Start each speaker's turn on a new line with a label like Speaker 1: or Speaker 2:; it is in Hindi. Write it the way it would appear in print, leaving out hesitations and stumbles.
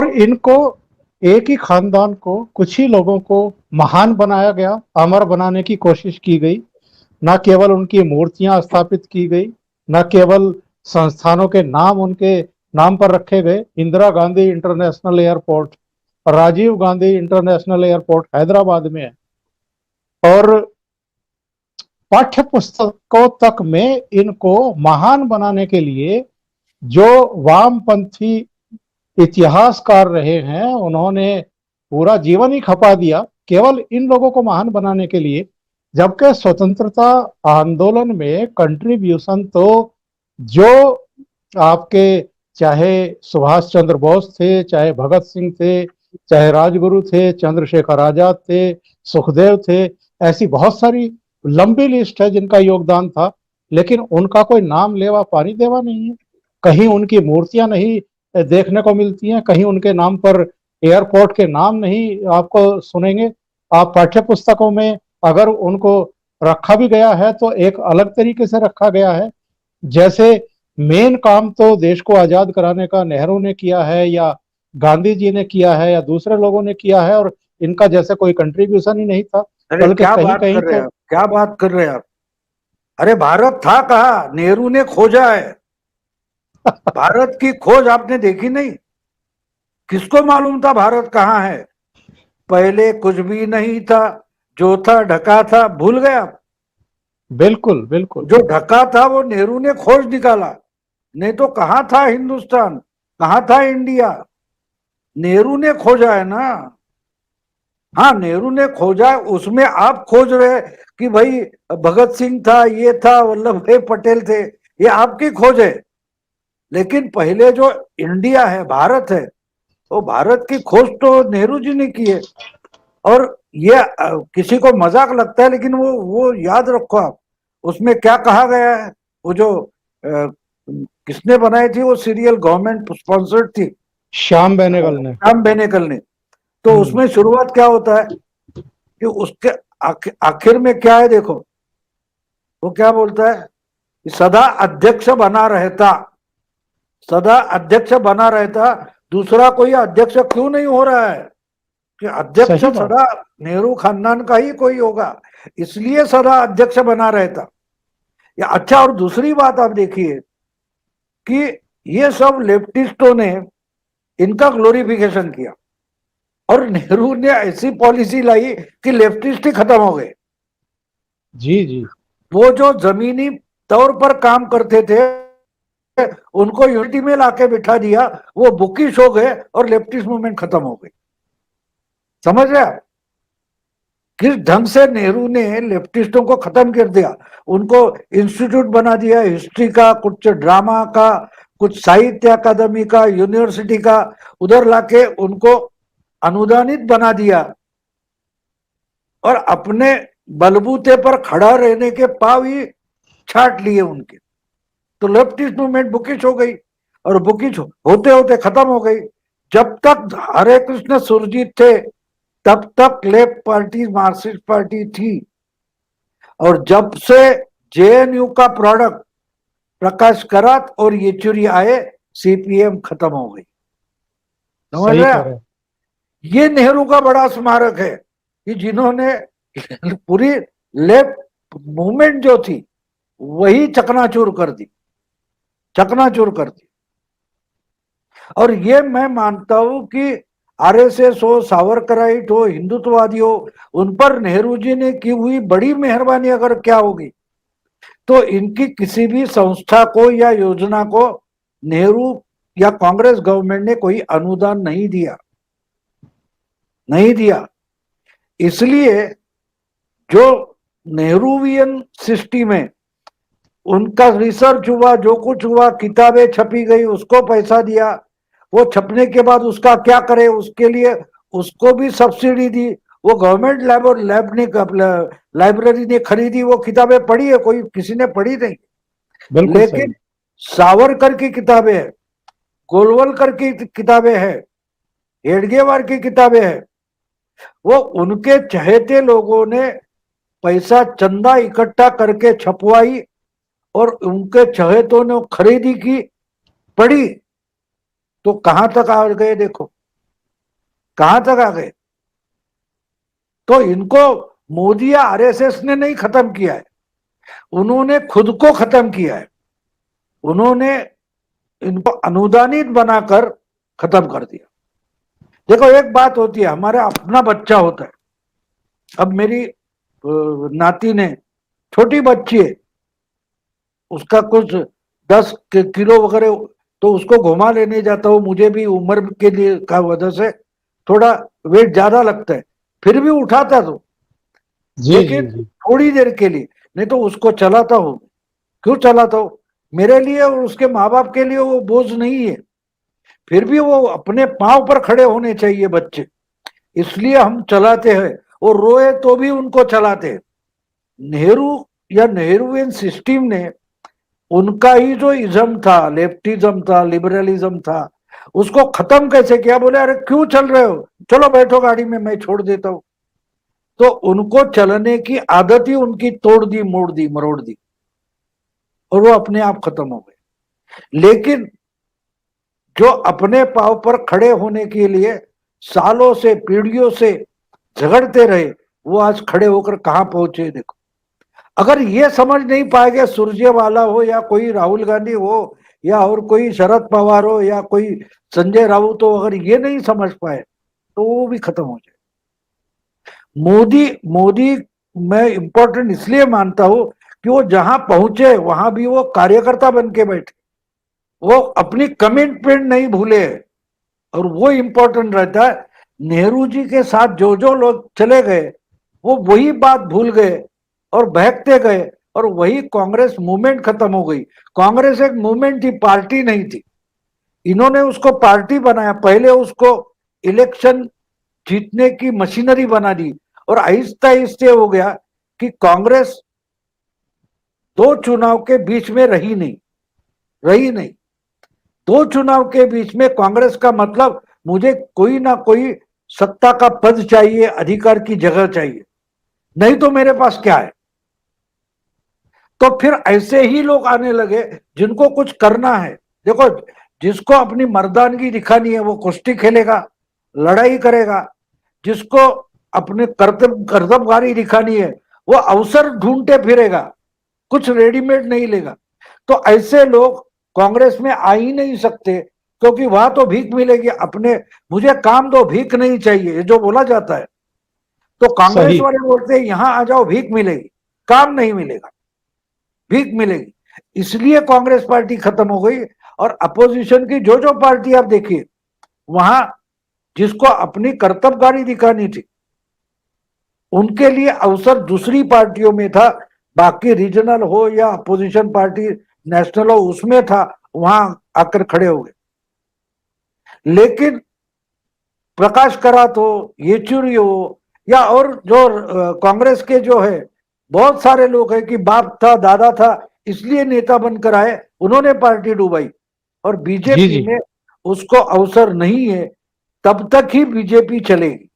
Speaker 1: और इनको एक ही खानदान को कुछ ही लोगों को महान बनाया गया, अमर बनाने की कोशिश की गई। न केवल उनकी मूर्तियां स्थापित की गई, न केवल संस्थानों के नाम उनके नाम पर रखे गए। Indira Gandhi international airport, Rajiv Gandhi international airport Hyderabad में है। और पाठ्य पुस्तकों तक में इनको महान बनाने के लिए जो वामपंथी इतिहासकार रहे हैं, उन्होंने पूरा जीवन ही खपा दिया केवल इन लोगों को महान बनाने के लिए। जबकि स्वतंत्रता आंदोलन में कंट्रीब्यूशन तो जो आपके, चाहे सुभाष चंद्र बोस थे, चाहे भगत सिंह थे, चाहे राजगुरु थे, चंद्रशेखर आजाद थे, सुखदेव थे, ऐसी बहुत सारी लंबी लिस्ट है जिनका योगदान था, लेकिन उनका कोई नाम लेवा पानी देवा नहीं है। कहीं उनकी मूर्तियां नहीं देखने को मिलती हैं, कहीं उनके नाम पर एयरपोर्ट के नाम नहीं आपको सुनेंगे। आप पाठ्य पुस्तकों में अगर उनको रखा भी गया है तो एक अलग तरीके से रखा गया है। जैसे मेन काम तो देश को आजाद कराने का नेहरू ने किया है, या गांधी जी ने किया है, या दूसरे लोगों ने किया है, और इनका जैसे कोई कंट्रीब्यूशन ही नहीं था।
Speaker 2: अरे
Speaker 1: बल्कि
Speaker 2: क्या
Speaker 1: कहीं
Speaker 2: बात
Speaker 1: कहीं
Speaker 2: कर रहे हैं
Speaker 1: तो
Speaker 2: आप, क्या बात कर रहे हैं आप? अरे भारत था कहाँ, नेहरू ने खोजा है। भारत की खोज आपने देखी नहीं? किसको मालूम था भारत कहाँ है? पहले कुछ भी नहीं था, जो था ढका था, भूल गया?
Speaker 1: बिल्कुल बिल्कुल।
Speaker 2: जो ढका था वो नेहरू ने खोज निकाला, नहीं तो कहाँ था हिंदुस्तान, कहाँ था इंडिया? नेहरू ने खोजा है ना। हाँ, नेहरू ने खोजा, उसमें आप खोज रहे कि भाई भगत सिंह था, ये था, वल्लभ भाई पटेल थे, ये आपकी खोज है। लेकिन पहले जो इंडिया है, भारत है, वो भारत की खोज तो नेहरू जी ने की है। और ये किसी को मजाक लगता है, लेकिन वो याद रखो आप, उसमें क्या कहा गया है। वो जो किसने बनाई थी वो सीरियल, गवर्नमेंट स्पॉन्सर्ड थी,
Speaker 1: श्याम बेनेगल ने।
Speaker 2: श्याम बेनेगल ने। तो उसमें शुरुआत क्या होता है कि उसके आखिर में क्या है, देखो वो क्या बोलता है, सदा अध्यक्ष बना रहता, सदा अध्यक्ष बना रहता, दूसरा कोई अध्यक्ष क्यों नहीं हो रहा है? कि अध्यक्ष
Speaker 1: सही बात।
Speaker 2: सदा नेहरू खानदान का ही कोई होगा, इसलिए सदा अध्यक्ष बना रहता। या अच्छा, और दूसरी बात आप देखिए कि ये सब लेफ्टिस्टों ने इनका ग्लोरिफिकेशन किया, और नेहरू ने ऐसी पॉलिसी लाई कि लेफ्टिस्ट ही खत्म हो गए।
Speaker 1: जी जी।
Speaker 2: वो जो जमीनी तौर पर काम करते थे उनको यूनिटी में लाके बिठा दिया, वो बुकिश हो गए और लेफ्टिस्ट मूवमेंट खत्म हो गई। समझ रहे आप किस ढंग से नेहरू ने लेफ्टिस्टों को खत्म कर दिया? उनको इंस्टीट्यूट बना दिया, हिस्ट्री का, कुछ ड्रामा का, कुछ साहित्य अकादमी का, यूनिवर्सिटी का, उधर लाके उनको अनुदानित बना दिया, और अपने बलबूते पर खड़ा रहने के पाव ही छाट लिए उनके। तो लेफ्टिस्ट मूवमेंट बुकिश हो गई, और बुकिश होते होते खत्म हो गई। जब तक हरे कृष्ण सुरजीत थे तब तक लेफ्ट पार्टी मार्क्सिस्ट पार्टी थी, और जब से जेएनयू का प्रोडक्ट प्रकाश करात और येचुरी आए, सीपीएम खत्म हो गई। समझ
Speaker 1: सही
Speaker 2: रहे
Speaker 1: कह
Speaker 2: हैं?
Speaker 1: रहे हैं।
Speaker 2: ये नेहरू का बड़ा स्मारक है कि जिन्होंने पूरी लेफ्ट मूवमेंट जो थी वही चकनाचूर कर दी, चकनाचूर कर दी। और ये मैं मानता हूं कि आरएसएस हो, सावरकराइट हो, हिंदुत्ववादी हो, उन पर नेहरू जी ने की हुई बड़ी मेहरबानी अगर क्या होगी, तो इनकी किसी भी संस्था को या योजना को नेहरू या कांग्रेस गवर्नमेंट ने कोई अनुदान नहीं दिया, नहीं दिया। इसलिए जो नेहरूवियन सिस्टम है, उनका रिसर्च हुआ, जो कुछ हुआ, किताबें छपी गई, उसको पैसा दिया, वो छपने के बाद उसका क्या करे, उसके लिए उसको भी सब्सिडी दी। वो गवर्नमेंट लैब ने, लाइब्रेरी ने खरीदी, वो किताबें पढ़ी है कोई? किसी ने पढ़ी नहीं।
Speaker 1: बिल्कुल
Speaker 2: लेकिन
Speaker 1: सही।
Speaker 2: सावरकर की किताबें हैं, गोलवलकर की किताबें हैं, हेडगेवार की किताबें हैं। वो उनके चहेते लोगों ने पैसा चंदा इकट्ठा करके छपवाई, और उनके चहेतों ने खरीदी की, पढ़ी, तो कहां तक आ गए देखो। कहां तक आ गए। तो इनको मोदी या आरएसएस ने नहीं खत्म किया है, उन्होंने खुद को खत्म किया है। उन्होंने इनको अनुदानित बनाकर खत्म कर दिया। देखो एक बात होती है, हमारा अपना बच्चा होता है। अब मेरी नाती ने, छोटी बच्ची है, उसका कुछ 10 किलो वगैरह, तो उसको घुमा लेने जाता हूँ। मुझे भी उम्र के लिए का वजह से थोड़ा वेट ज्यादा लगता है, फिर भी उठाता तो,
Speaker 1: जी जी
Speaker 2: लेकिन
Speaker 1: जी।
Speaker 2: थोड़ी देर के लिए, नहीं तो उसको चलाता हूँ। क्यों चलाता हूँ? मेरे लिए और उसके माँ बाप के लिए वो बोझ नहीं है। फिर भी वो अपने पांव पर खड़े होने चाहिए बच्चे, इसलिए हम चलाते हैं। और रोए तो भी उनको चलाते हैं। नेहरू या नेहरूवियन सिस्टम ने, उनका ही जो इज्म था, लेफ्टिज्म था, लिबरलिज्म था, उसको खत्म कैसे किया? बोले अरे क्यों चल रहे हो, चलो बैठो गाड़ी में, मैं छोड़ देता हूं। तो उनको चलने की आदत ही उनकी तोड़ दी, मोड़ दी, मरोड़ दी, और वो अपने आप खत्म हो गए। लेकिन जो अपने पांव पर खड़े होने के लिए सालों से, पीढ़ियों से झगड़ते रहे, वो आज खड़े होकर कहां पहुंचे देखो। अगर ये समझ नहीं पाएंगे, सुरजेवाला हो या कोई राहुल गांधी हो या और कोई शरद पवार हो या कोई संजय राउत हो, अगर ये नहीं समझ पाए तो वो भी खत्म हो जाए। मोदी मोदी मैं इंपॉर्टेंट इसलिए मानता हूं कि वो जहां पहुंचे वहां भी वो कार्यकर्ता बन के बैठे, वो अपनी कमिटमेंट नहीं भूले, और वो इंपॉर्टेंट रहता है। नेहरू जी के साथ जो जो लोग चले गए, वो वही बात भूल गए और बहकते गए, और वही कांग्रेस मूवमेंट खत्म हो गई। कांग्रेस एक मूवमेंट थी, पार्टी नहीं थी। इन्होंने उसको पार्टी बनाया, पहले उसको इलेक्शन जीतने की मशीनरी बना दी, और आहिस्ता आहिस्ते हो गया कि कांग्रेस दो चुनाव के बीच में रही नहीं। दो चुनाव के बीच में कांग्रेस का मतलब, मुझे कोई ना कोई सत्ता का पद चाहिए, अधिकार की जगह चाहिए, नहीं तो मेरे पास क्या है। तो फिर ऐसे ही लोग आने लगे जिनको कुछ करना है। देखो, जिसको अपनी मर्दानगी दिखानी है वो कुश्ती खेलेगा, लड़ाई करेगा। जिसको अपने कर्तव्यगारी दिखानी है वो अवसर ढूंढते फिरेगा, कुछ रेडीमेड नहीं लेगा। तो ऐसे लोग कांग्रेस में आ ही नहीं सकते, क्योंकि वहां तो भीख मिलेगी। अपने मुझे काम दो, भीख नहीं चाहिए, ये जो बोला जाता है। तो कांग्रेस
Speaker 1: सही।
Speaker 2: वाले बोलते हैं यहां आ जाओ, भीख मिलेगी, काम नहीं मिलेगा, भीख मिलेगी। इसलिए कांग्रेस पार्टी खत्म हो गई। और अपोजिशन की जो जो पार्टी आप देखिए, वहां जिसको अपनी कर्तव्यगारी दिखानी थी, उनके लिए अवसर दूसरी पार्टियों में था। बाकी रीजनल हो या अपोजिशन पार्टी नेशनल हो, उसमें था, वहां आकर खड़े हो गए। लेकिन प्रकाश करात हो, येचुरी हो, या और जो कांग्रेस के जो है बहुत सारे लोग हैं कि बाप था, दादा था, इसलिए नेता बनकर आए, उन्होंने पार्टी डुबाई। और
Speaker 1: जी
Speaker 2: बीजेपी
Speaker 1: जी।
Speaker 2: में उसको अवसर नहीं है, तब तक ही बीजेपी चलेगी।